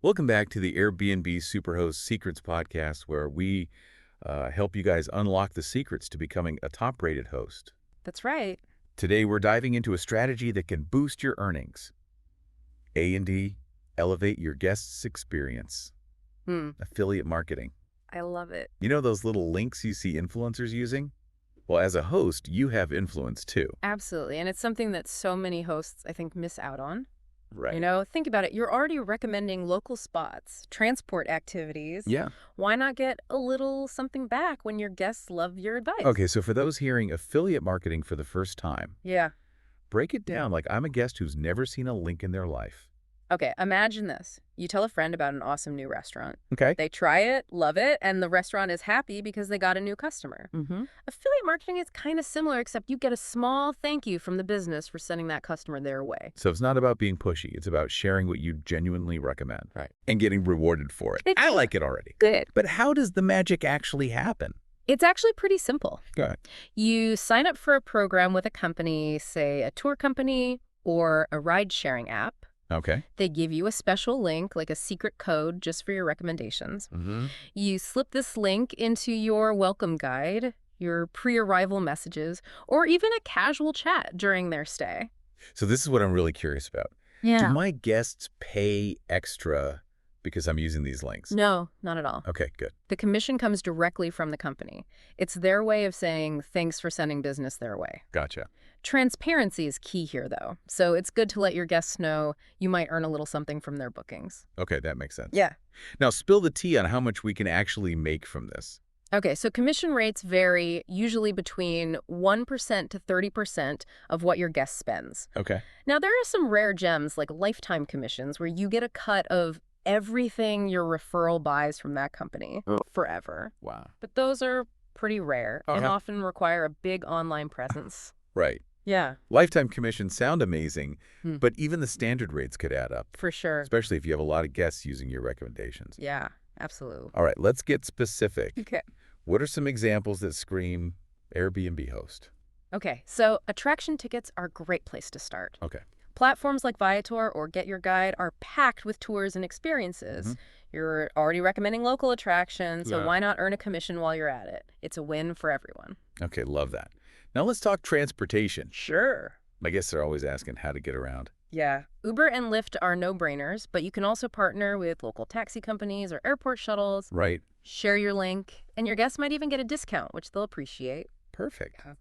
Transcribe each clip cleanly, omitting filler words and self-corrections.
Welcome back to the Airbnb Superhost Secrets podcast, where we help you guys unlock the secrets to becoming a top-rated host. That's right. Today, we're diving into a strategy that can boost your earnings. A&D, elevate your guests' experience. Affiliate marketing. I love it. You know those little links you see influencers using? Well, as a host, you have influence too. Absolutely. And it's something that so many hosts, I think, miss out on. Right. You know, think about it. You're already recommending local spots, transport activities. Yeah. Why not get a little something back when your guests love your advice? Okay, so for those hearing affiliate marketing for the first time, Yeah. break it down like I'm a guest who's never seen a link in their life. Okay, imagine this. You tell a friend about an awesome new restaurant. Okay. They try it, love it, and the restaurant is happy because they got a new customer. Affiliate marketing is kind of similar, except you get a small thank you from the business for sending that customer their way. So it's not about being pushy. It's about sharing what you genuinely recommend. Right. And getting rewarded for it. I like it already. Good. But how does the magic actually happen? It's actually pretty simple. Go ahead. You sign up for a program with a company, say a tour company or a ride-sharing app. Okay. They give you a special link, like a secret code, just for your recommendations. You slip this link into your welcome guide, your pre-arrival messages, or even a casual chat during their stay. So this is what I'm really curious about. Do my guests pay extra because I'm using these links? No, not at all. Okay, good. The commission comes directly from the company. It's their way of saying thanks for sending business their way. Gotcha. Transparency is key here, though. So it's good to let your guests know you might earn a little something from their bookings. Okay, that makes sense. Yeah. Now, spill the tea on how much we can actually make from this. Okay, so commission rates vary usually between 1% to 30% of what your guest spends. Okay. Now, there are some rare gems like lifetime commissions where you get a cut of everything your referral buys from that company forever. Wow. But those are pretty rare and often require a big online presence. Right. Yeah. Lifetime commissions sound amazing, but even the standard rates could add up, For sure. especially if you have a lot of guests using your recommendations. Yeah, absolutely. All right, let's get specific. Okay. What are some examples that scream Airbnb host? Okay, so attraction tickets are a great place to start. Okay. Platforms like Viator or Get Your Guide are packed with tours and experiences. You're already recommending local attractions, so why not earn a commission while you're at it? It's a win for everyone. Okay, love that. Now let's talk transportation. Sure. I guess they're always asking how to get around. Yeah. Uber and Lyft are no-brainers, but you can also partner with local taxi companies or airport shuttles. Right. Share your link, and your guests might even get a discount, which they'll appreciate. Perfect. Yeah.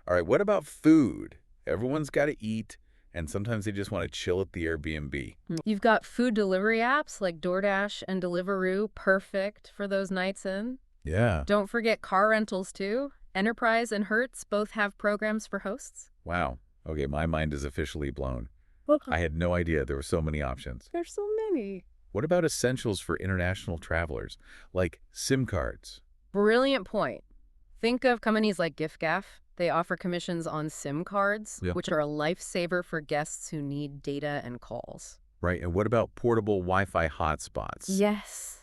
All right, what about food? Everyone's got to eat, and sometimes they just want to chill at the Airbnb. You've got food delivery apps like DoorDash and Deliveroo, perfect for those nights in. Yeah. Don't forget car rentals, too. Enterprise and Hertz both have programs for hosts. Wow. Okay, my mind is officially blown. I had no idea there were so many options. There's so many. What about essentials for international travelers, like SIM cards? Brilliant point. Think of companies like giffgaff. They offer commissions on SIM cards, which are a lifesaver for guests who need data and calls. Right, and what about portable Wi-Fi hotspots? Yes.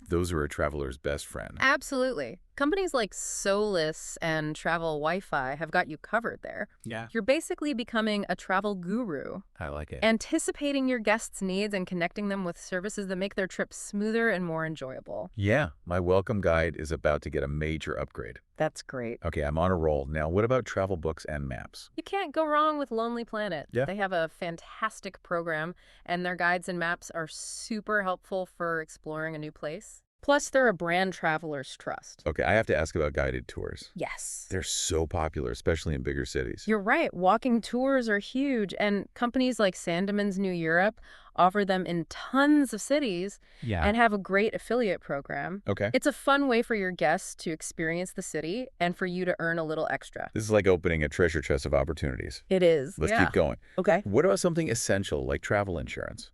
Those are a traveler's best friend. Absolutely. Companies like Solis and Travel Wi-Fi have got you covered there. Yeah. You're basically becoming a travel guru, I like it. anticipating your guests' needs and connecting them with services that make their trips smoother and more enjoyable. Yeah, my welcome guide is about to get a major upgrade. That's great. Okay, I'm on a roll. Now, what about travel books and maps? You can't go wrong with Lonely Planet. Yeah. They have a fantastic program, and their guides and maps are super helpful for exploring a new place. Plus, they're a brand travelers trust. Okay, I have to ask about guided tours. Yes. They're so popular, especially in bigger cities. You're right. Walking tours are huge, and companies like Sandemann's New Europe offer them in tons of cities and have a great affiliate program. Okay. It's a fun way for your guests to experience the city and for you to earn a little extra. This is like opening a treasure chest of opportunities. It is. Let's keep going. Okay. What about something essential like travel insurance?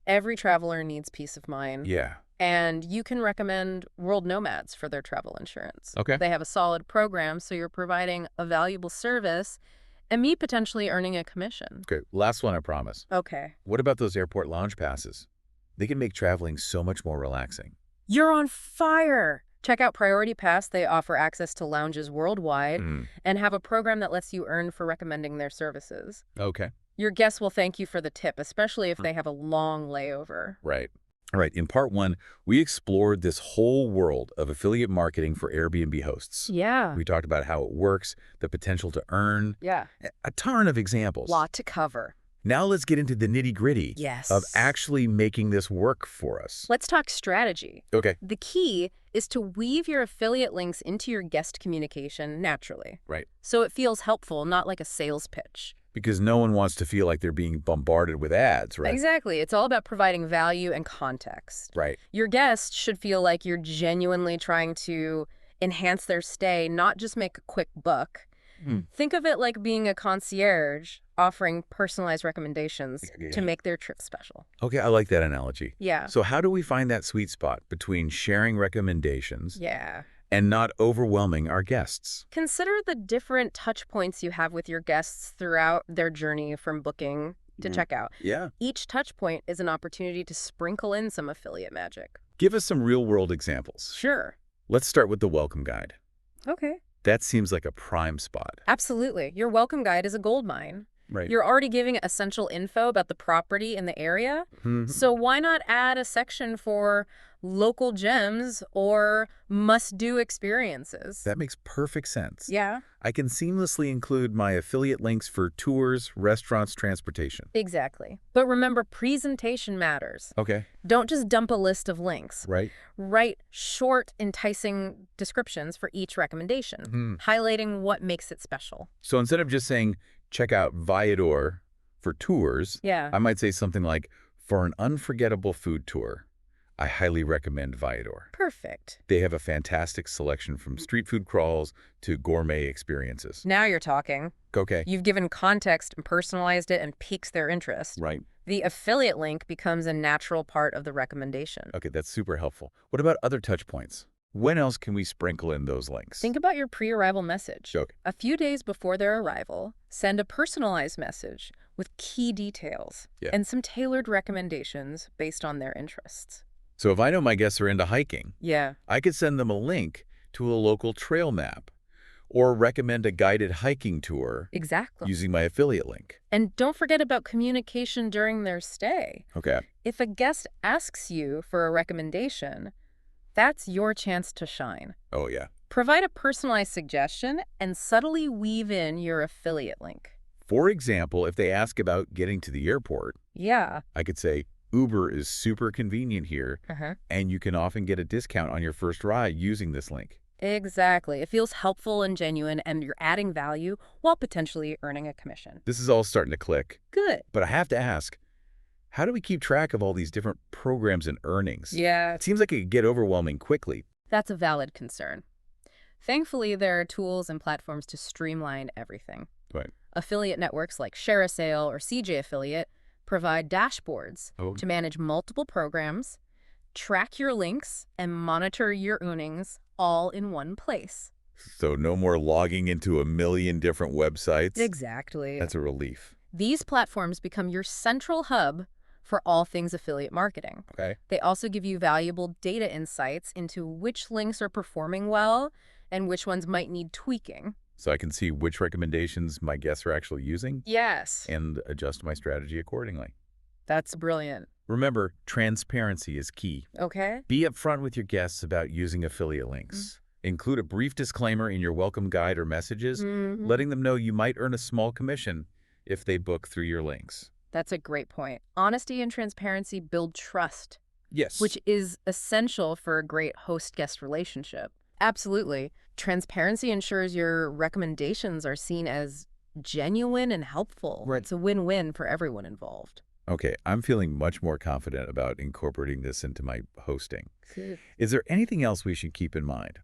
Every traveler needs peace of mind. Yeah. And you can recommend World Nomads for their travel insurance. Okay. They have a solid program, so you're providing a valuable service and me potentially earning a commission. Okay, last one, I promise. Okay. What about those airport lounge passes? They can make traveling so much more relaxing. You're on fire! Check out Priority Pass. They offer access to lounges worldwide and have a program that lets you earn for recommending their services. Okay. Your guests will thank you for the tip, especially if they have a long layover. Right. All right, in part one, we explored this whole world of affiliate marketing for Airbnb hosts. Yeah. We talked about how it works, the potential to earn, Yeah. a ton of examples. Lot to cover. Now let's get into the nitty-gritty of Yes. actually making this work for us. Let's talk strategy. Okay. The key is to weave your affiliate links into your guest communication naturally, Right. so it feels helpful, not like a sales pitch. Because no one wants to feel like they're being bombarded with ads, right? Exactly. It's all about providing value and context. Right. Your guests should feel like you're genuinely trying to enhance their stay, not just make a quick buck. Think of it like being a concierge offering personalized recommendations to make their trip special. Okay, I like that analogy. Yeah. So how do we find that sweet spot between sharing recommendations Yeah. and not overwhelming our guests? Consider the different touch points you have with your guests throughout their journey from booking to checkout. Yeah. Each touch point is an opportunity to sprinkle in some affiliate magic. Give us some real-world examples. Sure. Let's start with the welcome guide. Okay. That seems like a prime spot. Absolutely. Your welcome guide is a goldmine. Right. You're already giving essential info about the property and the area. So why not add a section for local gems or must-do experiences? That makes perfect sense. Yeah, I can seamlessly include my affiliate links for tours, restaurants, transportation. exactly. But remember, presentation matters. Okay. Don't just dump a list of links. Right. Write short, enticing descriptions for each recommendation, highlighting what makes it special. So instead of just saying, check out Viador for tours, Yeah. I might say something like, for an unforgettable food tour, I highly recommend Viador. Perfect. They have a fantastic selection from street food crawls to gourmet experiences. Now you're talking. Okay. You've given context and personalized it and piques their interest. Right. The affiliate link becomes a natural part of the recommendation. Okay, that's super helpful. What about other touch points? When else can we sprinkle in those links? Think about your pre-arrival message. Okay. A few days before their arrival, send a personalized message with key details and some tailored recommendations based on their interests. So if I know my guests are into hiking, Yeah. I could send them a link to a local trail map or recommend a guided hiking tour Exactly. using my affiliate link. And don't forget about communication during their stay. Okay. If a guest asks you for a recommendation, that's your chance to shine. Oh, yeah. Provide a personalized suggestion and subtly weave in your affiliate link. For example, if they ask about getting to the airport, Yeah. I could say, Uber is super convenient here, and you can often get a discount on your first ride using this link. Exactly. It feels helpful and genuine, and you're adding value while potentially earning a commission. This is all starting to click. Good. But I have to ask, how do we keep track of all these different programs and earnings? Yeah. It seems like it could get overwhelming quickly. That's a valid concern. Thankfully, there are tools and platforms to streamline everything. Right. Affiliate networks like ShareASale or CJ Affiliate provide dashboards to manage multiple programs, track your links, and monitor your earnings all in one place. So no more logging into a million different websites? Exactly. That's a relief. These platforms become your central hub for all things affiliate marketing. Okay. They also give you valuable data insights into which links are performing well and which ones might need tweaking. So I can see which recommendations my guests are actually using Yes. and adjust my strategy accordingly. That's brilliant. Remember, transparency is key. Okay. Be upfront with your guests about using affiliate links. Include a brief disclaimer in your welcome guide or messages, letting them know you might earn a small commission if they book through your links. That's a great point. Honesty and transparency build trust, Yes. which is essential for a great host-guest relationship. Absolutely. Transparency ensures your recommendations are seen as genuine and helpful. Right. It's a win-win for everyone involved. Okay, I'm feeling much more confident about incorporating this into my hosting. Good. Is there anything else we should keep in mind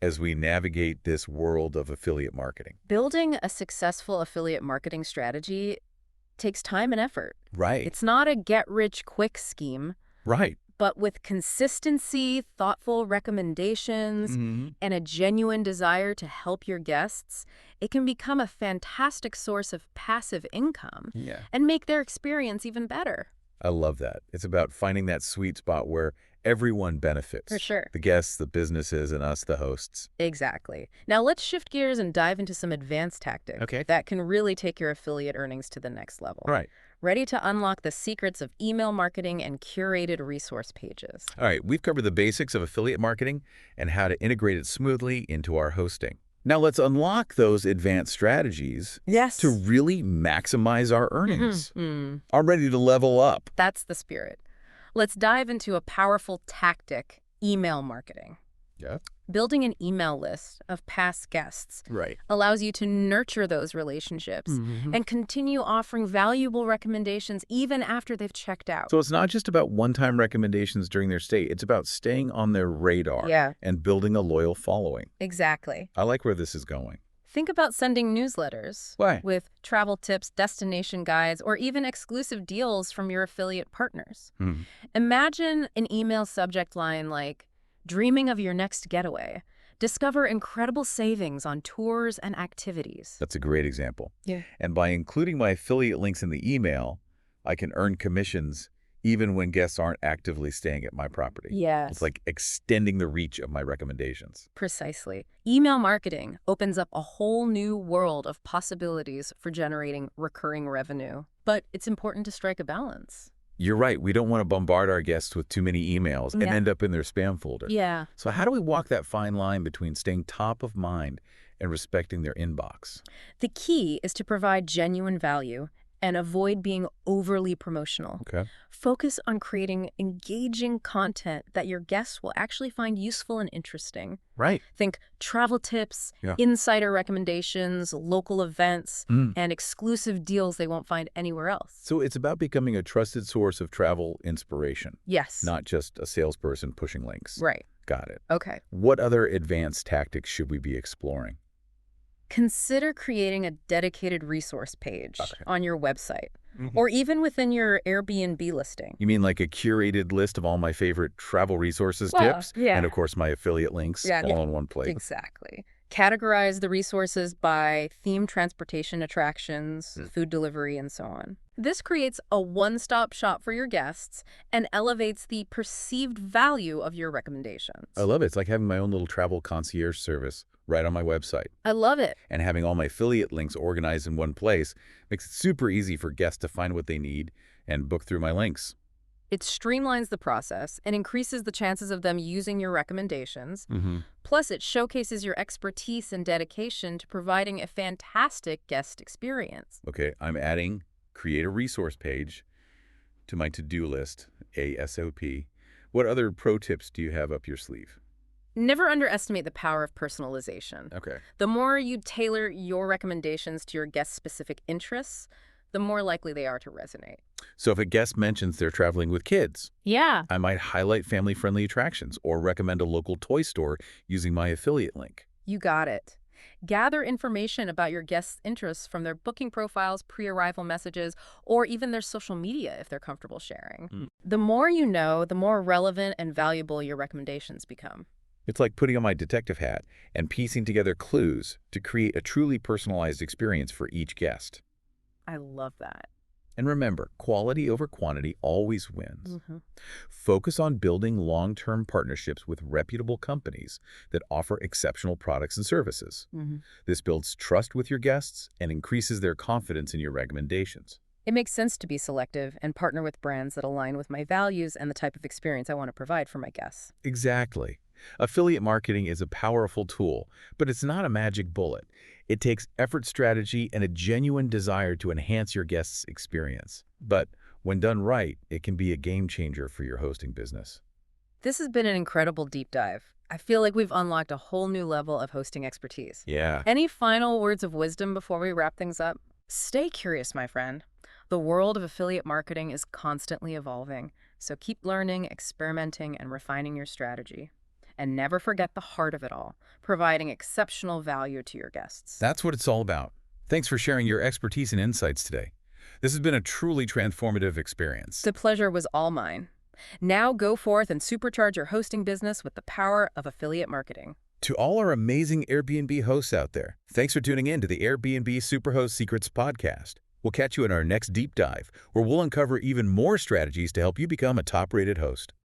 as we navigate this world of affiliate marketing? Building a successful affiliate marketing strategy takes time and effort. Right. It's not a get-rich-quick scheme, Right. but with consistency, thoughtful recommendations, and a genuine desire to help your guests, it can become a fantastic source of passive income Yeah. and make their experience even better. I love that. It's about finding that sweet spot where everyone benefits. For sure. The guests, the businesses, and us, the hosts. Exactly. Now let's shift gears and dive into some advanced tactics Okay. that can really take your affiliate earnings to the next level. Right. ready to unlock the secrets of email marketing and curated resource pages. All right, we've covered the basics of affiliate marketing and how to integrate it smoothly into our hosting. Now let's unlock those advanced strategies Yes. to really maximize our earnings. Mm-hmm. I'm ready to level up. That's the spirit. Let's dive into a powerful tactic, email marketing. Yeah. Building an email list of past guests Right. allows you to nurture those relationships and continue offering valuable recommendations even after they've checked out. So it's not just about one-time recommendations during their stay. It's about staying on their radar and building a loyal following. Exactly. I like where this is going. Think about sending newsletters with travel tips, destination guides, or even exclusive deals from your affiliate partners. Imagine an email subject line like, "Dreaming of your next getaway. Discover incredible savings on tours and activities." That's a great example. Yeah. And by including my affiliate links in the email, I can earn commissions even when guests aren't actively staying at my property. Yes. It's like extending the reach of my recommendations. Precisely. Email marketing opens up a whole new world of possibilities for generating recurring revenue. But it's important to strike a balance. You're right. We don't want to bombard our guests with too many emails and end up in their spam folder. Yeah. So how do we walk that fine line between staying top of mind and respecting their inbox? The key is to provide genuine value and avoid being overly promotional. Okay. Focus on creating engaging content that your guests will actually find useful and interesting. Right. Think travel tips, insider recommendations, local events, and exclusive deals they won't find anywhere else. So it's about becoming a trusted source of travel inspiration. Yes. Not just a salesperson pushing links. Right. Got it. Okay. What other advanced tactics should we be exploring? Consider creating a dedicated resource page on your website or even within your Airbnb listing. You mean like a curated list of all my favorite travel resources tips? Yeah. And of course my affiliate links all in one place. Exactly. Categorize the resources by themed transportation attractions, food delivery, and so on. This creates a one-stop shop for your guests and elevates the perceived value of your recommendations. I love it. It's like having my own little travel concierge service right on my website. I love it. And having all my affiliate links organized in one place makes it super easy for guests to find what they need and book through my links. It streamlines the process and increases the chances of them using your recommendations. Plus, it showcases your expertise and dedication to providing a fantastic guest experience. Okay, I'm adding create a resource page to my to-do list, ASOP. What other pro tips do you have up your sleeve? Never underestimate the power of personalization. Okay. The more you tailor your recommendations to your guest's specific interests, the more likely they are to resonate. So if a guest mentions they're traveling with kids, I might highlight family-friendly attractions or recommend a local toy store using my affiliate link. You got it. Gather information about your guests' interests from their booking profiles, pre-arrival messages, or even their social media if they're comfortable sharing. The more you know, the more relevant and valuable your recommendations become. It's like putting on my detective hat and piecing together clues to create a truly personalized experience for each guest. I love that. And remember, quality over quantity always wins. Focus on building long-term partnerships with reputable companies that offer exceptional products and services. This builds trust with your guests and increases their confidence in your recommendations. It makes sense to be selective and partner with brands that align with my values and the type of experience I want to provide for my guests. Exactly. Affiliate marketing is a powerful tool, but it's not a magic bullet. It takes effort, strategy, and a genuine desire to enhance your guests' experience. But when done right, it can be a game changer for your hosting business. This has been an incredible deep dive. I feel like we've unlocked a whole new level of hosting expertise. Yeah. Any final words of wisdom before we wrap things up? Stay curious, my friend. The world of affiliate marketing is constantly evolving, so keep learning, experimenting, and refining your strategy. And never forget the heart of it all, providing exceptional value to your guests. That's what it's all about. Thanks for sharing your expertise and insights today. This has been a truly transformative experience. The pleasure was all mine. Now go forth and supercharge your hosting business with the power of affiliate marketing. To all our amazing Airbnb hosts out there, thanks for tuning in to the Airbnb Superhost Secrets podcast. We'll catch you in our next deep dive, where we'll uncover even more strategies to help you become a top-rated host.